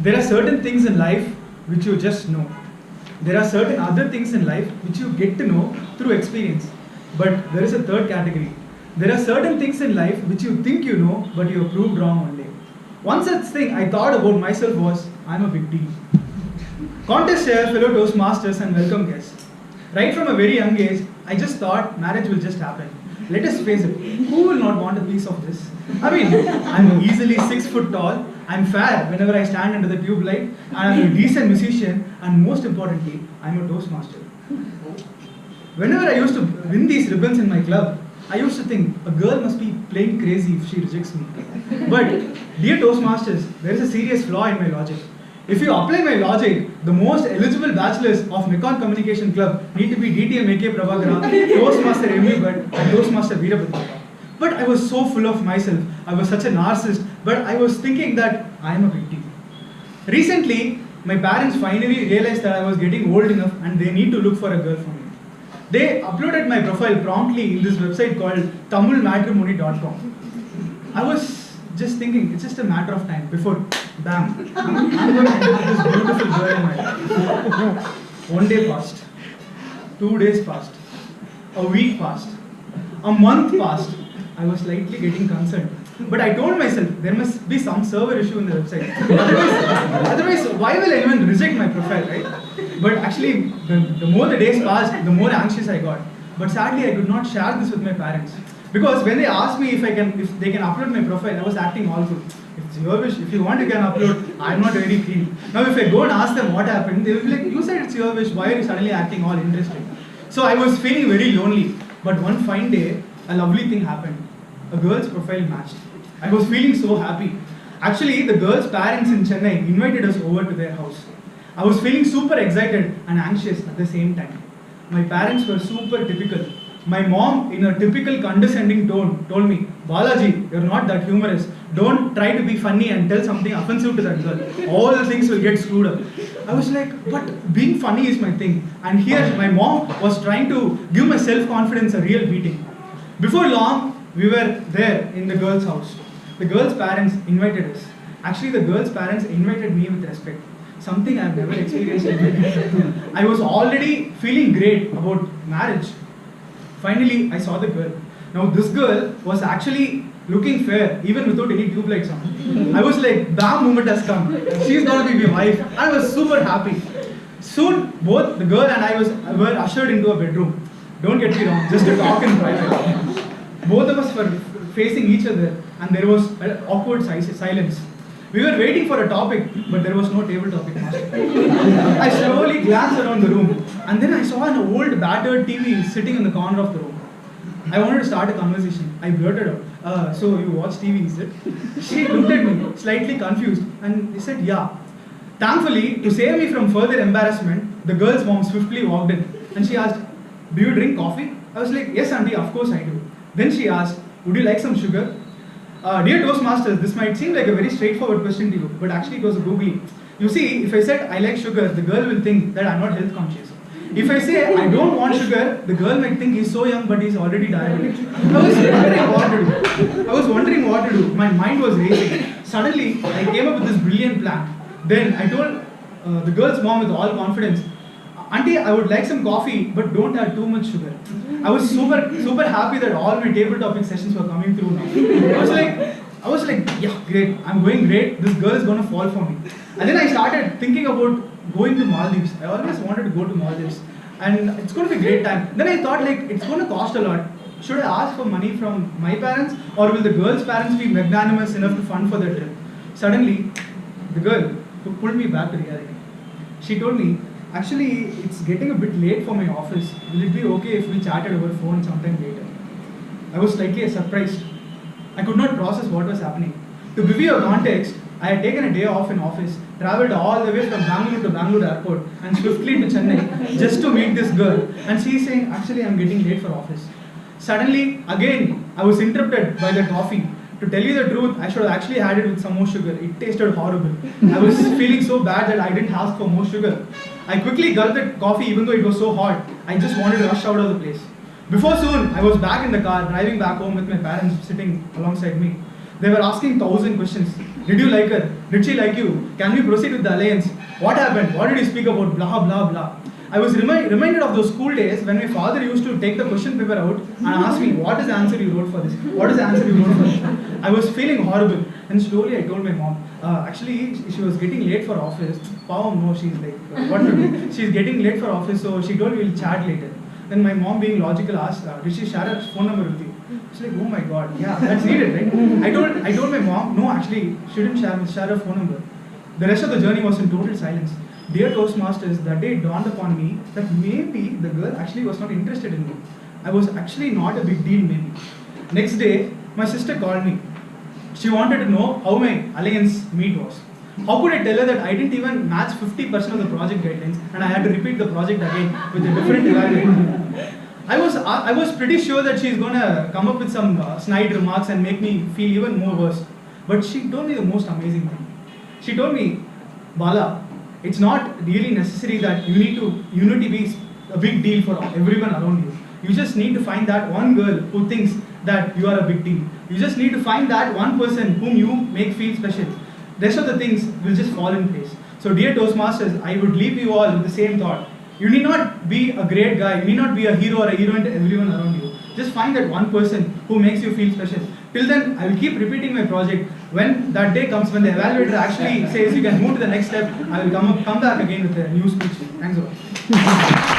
There are certain things in life which you just know. There are certain other things in life which you get to know through experience. But there is a third category. There are certain things in life which you think you know, but you are proved wrong one day. One such thing I thought about myself was, I'm a big deal. Contest chair, fellow Toastmasters and welcome guests. Right from a very young age, I just thought marriage will just happen. Let us face it, who will not want a piece of this? I mean, I'm easily 6 foot tall, I'm fair whenever I stand under the tube light, and I'm a decent musician, and most importantly, I'm a Toastmaster. Whenever I used to win these ribbons in my club, I used to think, a girl must be playing crazy if she rejects me. But, dear Toastmasters, there is a serious flaw in my logic. If you apply my logic, the most eligible bachelors of Mekon Communication Club need to be DTM AK Prabhakara, Toastmaster MV Bhatt, and Toastmaster Veerabhadra. But I was so full of myself, I was such a narcissist, but I was thinking that I am a big deal. Recently, my parents finally realized that I was getting old enough and they need to look for a girl for me. They uploaded my profile promptly in this website called tamilmatrimony.com. I was just thinking, it's just a matter of time before, bam, I'm going to end with this beautiful girl in my life. 1 day passed, 2 days passed, a week passed, a month passed. I was slightly getting concerned. But I told myself, there must be some server issue in the website. Otherwise, why will anyone reject my profile, right? But actually, the more the days passed, the more anxious I got. But sadly, I could not share this with my parents. Because when they asked me if they can upload my profile, I was acting all good. It's your wish. If you want, you can upload. I'm not very keen. Now, if I go and ask them what happened, they will be like, you said it's your wish. Why are you suddenly acting all interested? So I was feeling very lonely. But one fine day, a lovely thing happened. A girl's profile matched. I was feeling so happy. Actually, the girl's parents in Chennai invited us over to their house. I was feeling super excited and anxious at the same time. My parents were super typical. My mom, in a typical condescending tone, told me, Balaji, you're not that humorous. Don't try to be funny and tell something offensive to that girl. All the things will get screwed up. I was like, but being funny is my thing. And here, my mom was trying to give my self-confidence a real beating. Before long, we were there in the girl's house. The girl's parents invited us. Actually, the girl's parents invited me with respect. Something I've never experienced in my life. I was already feeling great about marriage. Finally, I saw the girl. Now, this girl was actually looking fair, even without any tube lights on. I was like, bam, moment has come. She's gonna be my wife. I was super happy. Soon, both the girl and I were ushered into a bedroom. Don't get me wrong, just to talk in private. Both of us were facing each other and there was an awkward silence. We were waiting for a topic, but there was no table topic. I slowly glanced around the room and then I saw an old battered TV sitting in the corner of the room. I wanted to start a conversation. I blurted out, so you watch TV, is it? She looked at me, slightly confused, and said, yeah. Thankfully, to save me from further embarrassment, the girl's mom swiftly walked in and she asked, do you drink coffee? I was like, yes auntie, of course I do. Then she asked, would you like some sugar? Dear Toastmasters, this might seem like a very straightforward question to you, but actually it was a googly. You see, if I said I like sugar, the girl will think that I'm not health conscious. If I say I don't want sugar, the girl might think he's so young but he's already diabetic. I was wondering what to do. My mind was racing. Suddenly, I came up with this brilliant plan. Then I told the girl's mom with all confidence, auntie, I would like some coffee, but don't add too much sugar. I was super happy that all my table topic sessions were coming through now. I was like, yeah, great. I'm going great. This girl is going to fall for me. And then I started thinking about going to Maldives. I always wanted to go to Maldives. And it's going to be a great time. Then I thought, like, it's going to cost a lot. Should I ask for money from my parents, or will the girl's parents be magnanimous enough to fund for the trip? Suddenly, the girl pulled me back to reality. She told me, actually, it's getting a bit late for my office. Will it be okay if we chatted over phone sometime later? I was slightly surprised. I could not process what was happening. To give you a context, I had taken a day off in office, travelled all the way from Bangalore to Bangalore airport and swiftly to Chennai just to meet this girl. And she's saying, actually, I'm getting late for office. Suddenly, again, I was interrupted by the coffee. To tell you the truth, I should have actually had it with some more sugar. It tasted horrible. I was feeling so bad that I didn't ask for more sugar. I quickly gulped the coffee even though it was so hot. I just wanted to rush out of the place. Before soon, I was back in the car, driving back home with my parents sitting alongside me. They were asking 1,000 questions. Did you like her? Did she like you? Can we proceed with the alliance? What happened? What did you speak about? Blah, blah, blah. I was reminded of those school days when my father used to take the question paper out and ask me, what is the answer you wrote for this? What is the answer you wrote for this? I was feeling horrible. And slowly I told my mom, actually she was getting late for office. No, she's like, what to do? She's getting late for office, so she told me we'll chat later. Then my mom, being logical, asked, did she share her phone number with you? She's like, oh my god, yeah, that's needed, right? I told my mom, no, actually, she didn't share her phone number. The rest of the journey was in total silence. Dear Toastmasters, that day it dawned upon me that maybe the girl actually was not interested in me. I was actually not a big deal, maybe. Next day, my sister called me. She wanted to know how my alliance meet was. How could I tell her that I didn't even match 50% of the project guidelines and I had to repeat the project again with a different evaluation? I was pretty sure that she's gonna come up with some snide remarks and make me feel even more worse. But she told me the most amazing thing. She told me, Bala, it's not really necessary that unity be a big deal for everyone around you. You just need to find that one girl who thinks that you are a big deal. You just need to find that one person whom you make feel special. Rest of the things will just fall in place. So dear Toastmasters, I would leave you all with the same thought. You need not be a great guy, you need not be a hero or a heroine to everyone around you. Just find that one person who makes you feel special. Till then, I will keep repeating my project. When that day comes, when the evaluator actually says you can move to the next step, I will come back again with a new speech. Thanks a lot.